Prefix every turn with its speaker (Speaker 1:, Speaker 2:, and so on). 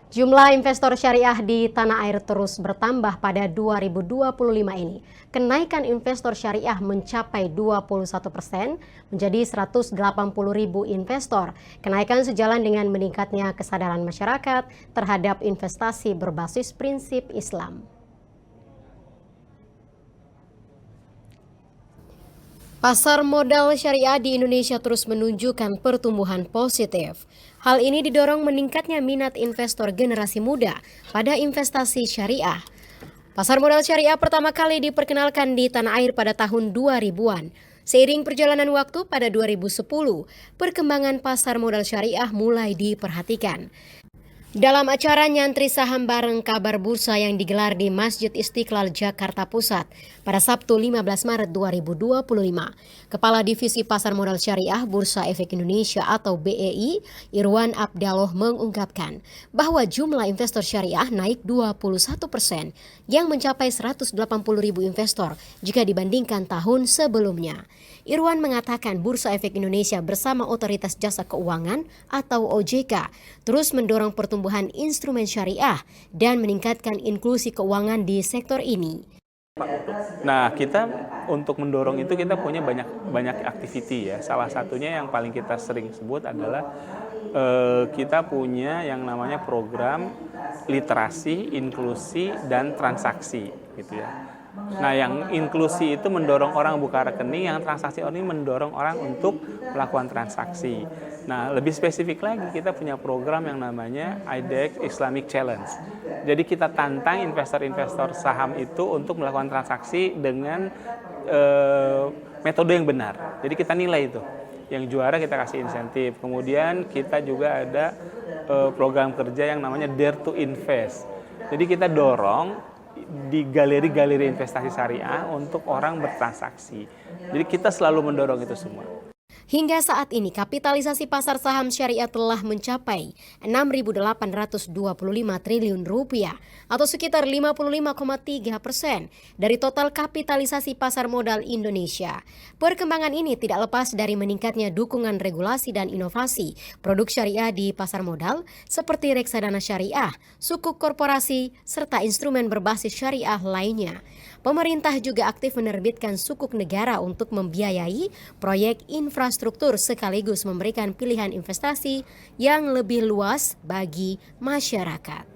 Speaker 1: Jumlah investor syariah di tanah air terus bertambah pada 2025 ini. Kenaikan investor syariah mencapai 21% menjadi 180 ribu investor. Kenaikan sejalan dengan meningkatnya kesadaran masyarakat terhadap investasi berbasis prinsip Islam. Pasar modal syariah di Indonesia terus menunjukkan pertumbuhan positif. Hal ini didorong meningkatnya minat investor generasi muda pada investasi syariah. Pasar modal syariah pertama kali diperkenalkan di tanah air pada tahun 2000-an. Seiring perjalanan waktu pada 2010, perkembangan pasar modal syariah mulai diperhatikan. Dalam acara nyantri saham bareng kabar bursa yang digelar di Masjid Istiqlal Jakarta Pusat pada Sabtu 15 Maret 2025, Kepala Divisi Pasar Modal Syariah Bursa Efek Indonesia atau BEI, Irwan Abdallah mengungkapkan bahwa jumlah investor syariah naik 21% yang mencapai 180 ribu investor jika dibandingkan tahun sebelumnya. Irwan mengatakan Bursa Efek Indonesia bersama Otoritas Jasa Keuangan atau OJK terus mendorong pertumbuhan instrumen syariah dan meningkatkan inklusi keuangan di sektor ini.
Speaker 2: Nah, kita untuk mendorong itu kita punya banyak aktiviti ya. Salah satunya yang paling kita sering sebut adalah kita punya yang namanya program literasi, inklusi, dan transaksi gitu ya. Nah, yang inklusi itu mendorong orang buka rekening, yang transaksi ini mendorong orang untuk melakukan transaksi. Nah, lebih spesifik lagi, kita punya program yang namanya IDEX Islamic Challenge. Jadi kita tantang investor-investor saham itu untuk melakukan transaksi dengan metode yang benar. Jadi kita nilai itu. Yang juara kita kasih insentif. Kemudian kita juga ada program kerja yang namanya Dare to Invest. Jadi kita dorong di galeri-galeri investasi syariah untuk orang bertransaksi. Jadi kita selalu mendorong itu semua.
Speaker 1: Hingga saat ini kapitalisasi pasar saham syariah telah mencapai 6.825 triliun rupiah atau sekitar 55,3% dari total kapitalisasi pasar modal Indonesia. Perkembangan ini tidak lepas dari meningkatnya dukungan regulasi dan inovasi produk syariah di pasar modal seperti reksadana syariah, sukuk korporasi, serta instrumen berbasis syariah lainnya. Pemerintah juga aktif menerbitkan sukuk negara untuk membiayai proyek infrastruktur sekaligus memberikan pilihan investasi yang lebih luas bagi masyarakat.